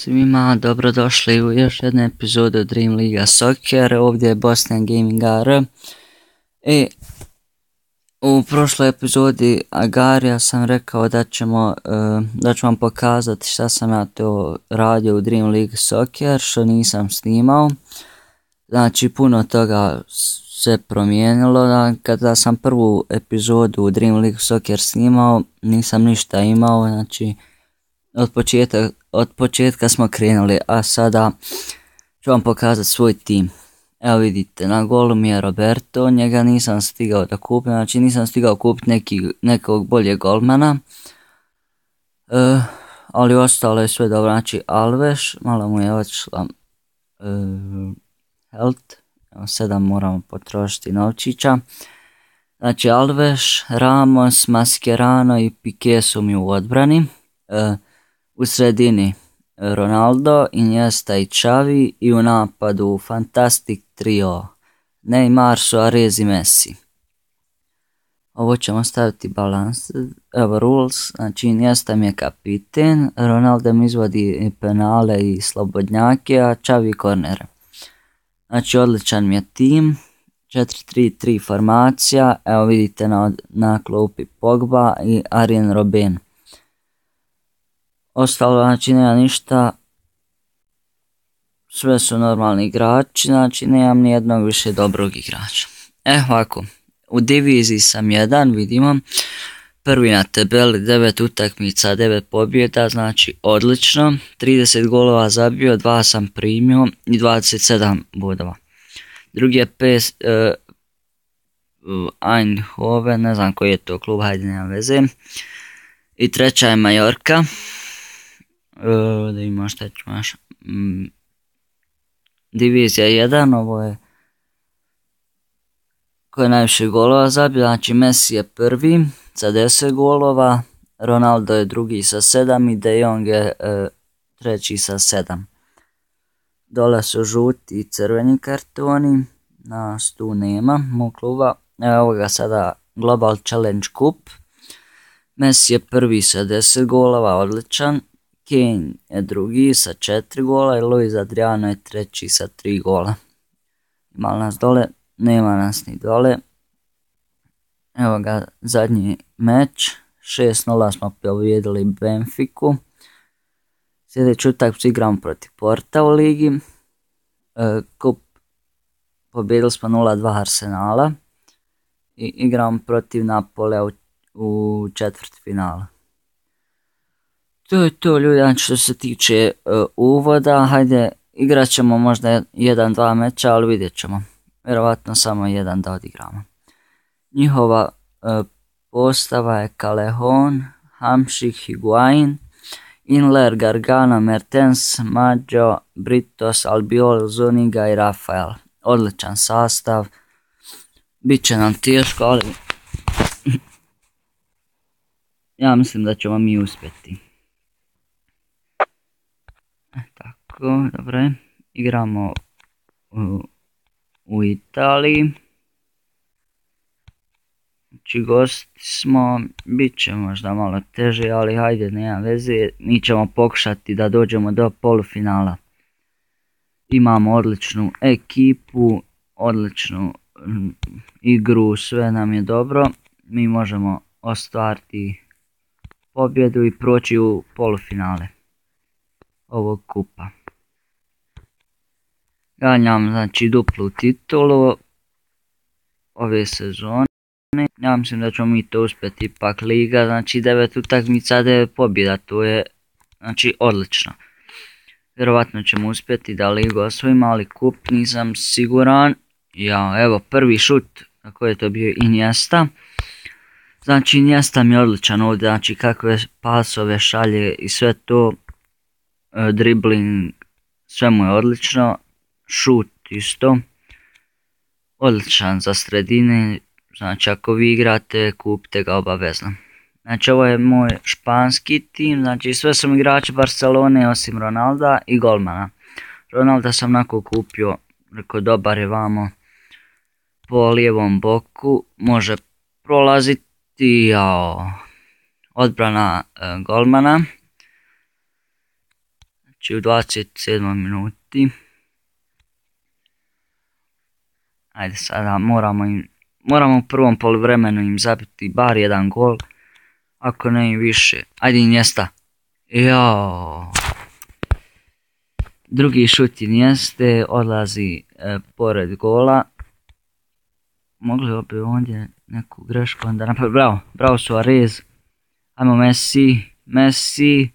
svima, dobrodošli u još jednu epizodu Dream Liga Soccer. Ovdje je Bosnian Gaming AR. U prošloj epizodi Agarija sam rekao da ću vam pokazati šta sam ja to radio u Dream League Soccer, što nisam snimao. Znači puno toga se promijenilo. Kada sam prvu epizodu u Dream League Soccer snimao, nisam ništa imao, znači od početka smo krenuli, a sada ću vam pokazati svoj tim. Evo vidite, na golu mi je Roberto, njega nisam stigao da kupim, znači nisam stigao kupiti nekog boljeg golmana, ali ostalo je sve dobro. Znači Alves, malo mu je otišla health, 7 moramo potrošiti novčića. Znači Alves, Ramos, Mascherano i Piqué su mi u odbrani. U sredini Ronaldo, Iniesta i Xavi, i u napadu Fantastic trio Neymar, Suarez i Messi. Ovo ćemo staviti balans. Evo rules, znači Iniesta mi je kapiten, Ronaldo mi izvodi penale i slobodnjake, a Xavi kornere. Znači odličan mi je tim, 4-3-3 formacija, evo vidite na klupi Pogba i Arjen Robben. Ostalo, znači nema ništa, sve su normalni igrači, znači nemam ni jednog više dobrog igrača. Ovako, u diviziji sam 1, vidimo, prvi na tabeli, 9 utakmica, 9 pobjeda, znači odlično, 30 golova zabio, 2 sam primio i 27 bodova. Drugi je Eindhoven, ne znam koji je to klub, hajde nema veze. I treća je Majorka. Da imamo šta ću maš. Divizija 1, ovo je ko je najviše golova zabio, znači Messi je prvi sa 10 golova, Ronaldo je drugi sa 7 i De Jong je treći sa 7. Dole su žuti i crveni kartoni, nas tu nema, mog kluba. Evo ga sada Global Challenge Cup. Messi je prvi sa 10 golova, odličan. Kane je drugi sa 4 gola i Luis Adriano je treći sa 3 gola. Ima nas dole? Nema nas ni dole. Evo ga zadnji meč, 6-0 smo pobjedili Benfiku. Sljedeći utakmicu igramo protiv Porta u ligi. Kup pobjedili smo 0-2 Arsenala i igramo protiv Napolea u četvrtfinalu. To je to ljudi, što se tiče uvoda, hajde igrat ćemo možda 1-2 meča, ali vidjet ćemo. Vjerovatno samo 1 da odigramo. Njihova postava je Callejon, Hamšik, Higuain, Inler, Gargano, Mertens, Maggio, Britos, Albiol, Zuniga i Rafael. Odličan sastav, bit će nam teško, ali ja mislim da ćemo mi uspjeti. Tako, dobro, igramo u Italiji. Znači gosti smo, bit će možda malo teže, ali hajde, nema veze, mi ćemo pokušati da dođemo do polufinala. Imamo odličnu ekipu, odličnu igru, sve nam je dobro, mi možemo ostvariti pobjedu i proći u polufinale ovog kupa. Ganjam znači duplu titulu ove sezone. Ja mislim da ćemo mi to uspjeti, ipak liga, znači 9 utakmica, 9 pobjeda, to je znači odlično. Vjerovatno ćemo uspjeti da ligu osvojimo, ali kup nisam siguran. Evo prvi šut, kako je to bio Iniesta. Znači Iniesta mi je odličan ovdje, znači kakve pasove šalje i sve to, dribbling, sve mu je odlično, šut isto, odličan za sredine, znači ako vi igrate kupite ga obavezno. Znači ovo je moj španski tim, znači sve su igrači Barcelone osim Ronalda i golmana. Ronalda sam onako kupio, rekao dobar je vamo po lijevom boku, može prolaziti, odbrana golmana. Znači u 27. minuti. Ajde sada moramo u prvom poluvremenu im zabiti bar jedan gol. Ako ne i više. Ajde Iniesta. Jao. Drugi šut Inieste odlazi pored gola. Mogli bi ovdje neku grešku onda napraviti. Bravo Suarez. Ajmo Messi.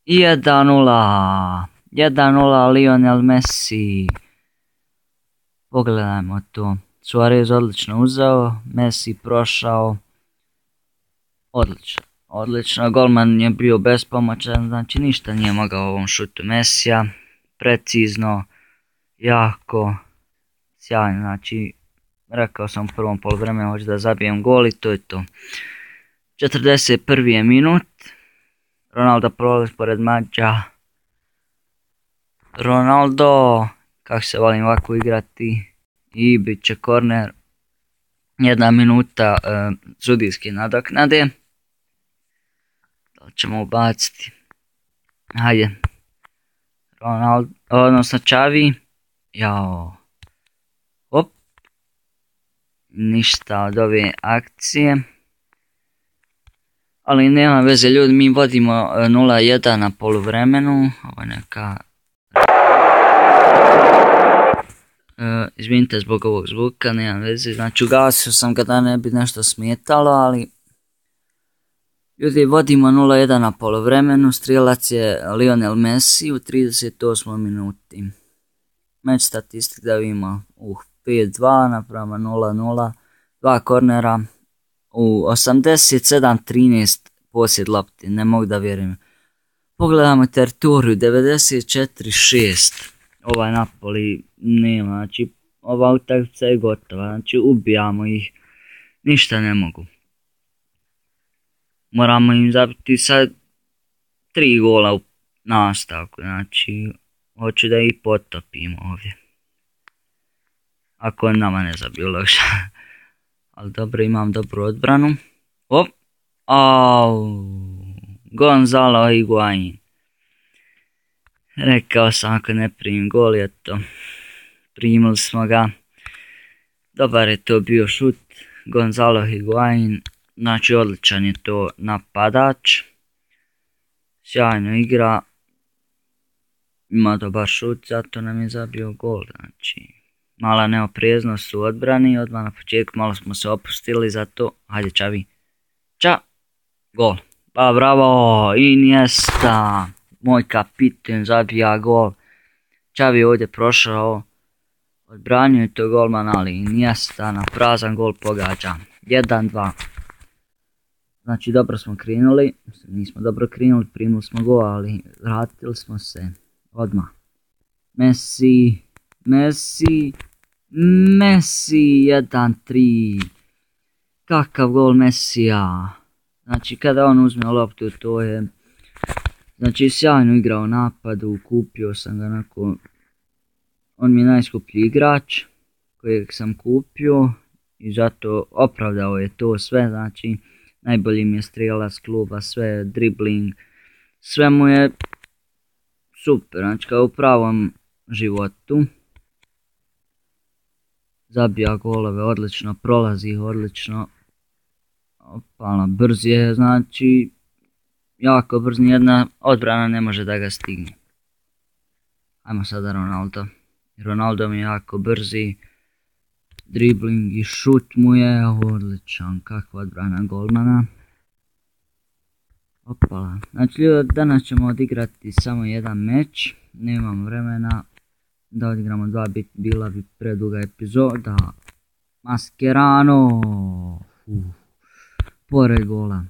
1-0. 1-0 Lionel Messi. Pogledajmo to. Suarez odlično uzeo. Messi prošao. Odlično. Golman je bio bespomoćan. Znači ništa nije mogao ovom šutu Messija. Precizno. Jako. Sjajno. Znači rekao sam u prvom poluvremenu hoću da zabijem gol i to je to. 41. je minut. Ronaldo prolazi pored Mađa. Ronaldo. Kako se volim ovako igrati. I bit će korner. 1 minuta sudijske nadoknade. Da li ćemo ubaciti? Hajde. Ronaldo, odnosno Xavi. Jao. Op. Ništa od ove akcije. Ali nema veze ljudi, mi vodimo 0-1 na poluvremenu. Ovo je neka... Izvinite zbog ovog zvuka, nema veze. Znači ugasio sam ga da ne bi nešto smetalo, ali... Ljudi, vodimo 0-1 na poluvremenu. Strijelac je Lionel Messi u 38. minuti. Meč statistik da vidimo 5-2 naprema 0-0. 2 kornera. U 87-13 posjed lopti, ne mogu da vjerujem. Pogledamo teritoriju, 94-6. Ovaj Napoli nema, znači ova utakmica je gotova, znači ubijamo ih, ništa ne mogu. Moramo im zabiti sad 3 gola u nastavku, znači hoću da ih potopimo ovdje. Ako nama ne zabiju loša. Ali dobro, imam dobru odbranu. Op. Gonzalo Higuain. Rekao sam ako ne primim gol, eto. Primili smo ga. Dobar je to bio šut. Gonzalo Higuain. Znači odličan je to napadač. Sjajno igra. Ima dobar šut, zato nam je zabio gol. Znači... Mala neopreznost u odbrani, odmah na početku malo smo se opustili, zato hajde Xavi. Gol. Pa bravo, Iniesta, moj kapitan zabija gol. Xavi je ovdje prošao, odbranio je to golman, ali Iniesta na prazan gol pogađa. 1-2. Znači dobro smo krenuli, nismo dobro krenuli, primili smo gol, ali vratili smo se odmah. Messi 1-3. Kakav gol Messija. Znači kada on uzme loptu to je... Znači sjajno igrao napadu, kupio sam ga onako... On mi je najskuplji igrač kojeg sam kupio i zato opravdao je to sve, znači najbolji mi je strijelac kluba, sve dribling, sve mu je super, znači kao u pravom životu. Zabija golove odlično, prolazi ih odlično. Opala, brz je, znači jako brz, nijedna odbrana ne može da ga stigne. Ajmo sada Ronaldo. Ronaldo mi je jako brzi. Dribling i šut mu je odličan, kakva odbrana golmana. Opala. Znači danas ćemo odigrati samo jedan meč, nemam vremena da odigramo dva, bila bi preduga epizoda. Mascherano. Pored gola.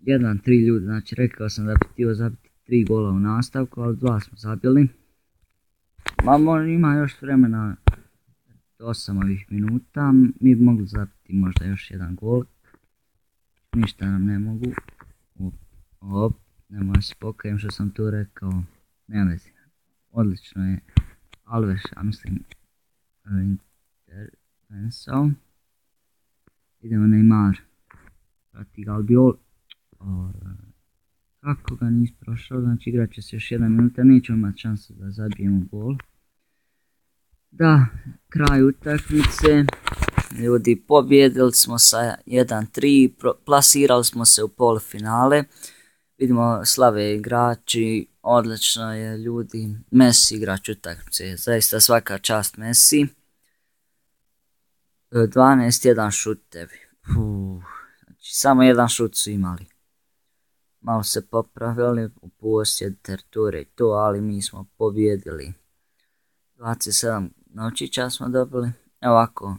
1-3 ljudi, znači rekao sam da bi htio zabiti 3 gola u nastavku, ali 2 smo zabili. Ima još vremena 8 ovih minuta, mi bi mogli zabiti možda još jedan gol. Ništa nam ne mogu. Nemoj se pokajem što sam tu rekao. Nema vezi. Odlično je Alves, a mislim intervensao. Idemo Neymar. Prati ga Albiol. Kako ga nisi prošao, znači igrat će se još 1 minuta, nećemo imati šanse da zabijemo gol. Da, kraj utakmice, ljudi, pobjedili smo sa 1-3, plasirali smo se u polufinale. Vidimo slave igrači, odlično je ljudi, Messi igrač utakmice, zaista svaka čast Messi. 12-1 šutevi, znači samo 1 šut su imali. Malo se popravili u posjed teritorije i to, ali mi smo pobjedili. 27 novčića smo dobili. Ovako,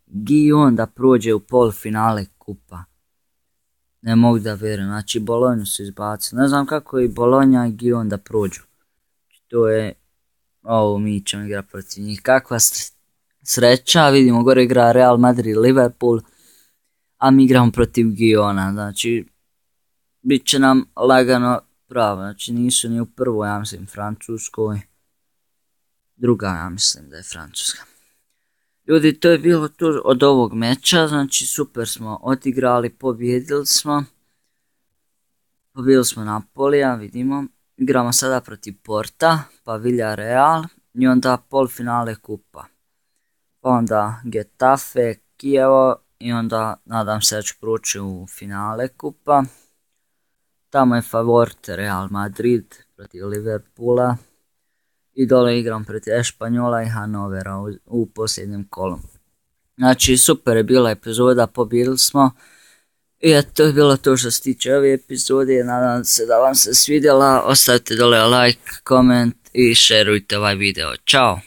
Gion da prođe u polufinale kupa. Ne mogu da vjerujem, znači Bolonju su izbacili. Ne znam kako i Bolonja i Gion da prođu. To je, mi ćemo igrati protiv njih. Kakva sreća, vidimo gore igra Real Madrid, Liverpool, a mi igramo protiv Giona, znači bit će nam lagano pravo, znači nisu ni u prvoj, ja mislim, Francuskoj, druga, ja mislim da je Francuska. Ljudi, to je bilo to od ovog meča, znači super smo odigrali, pobjedili smo Napolija, vidimo, igramo sada protiv Porta, pa Villarreal i onda polufinale kupa, pa onda Getafe, Kijevo i onda nadam se da ću proći u finale kupa. Tamo je favorit Real Madrid protiv Liverpoola i dole igram protiv Espanjola i Hanovera u posljednjem kolu. Znači super je bila epizoda, pobjedili smo i to je bilo to što se tiče ove epizode. Nadam se da vam se svidjela, ostavite dole like, koment i šerujte ovaj video. Ćao!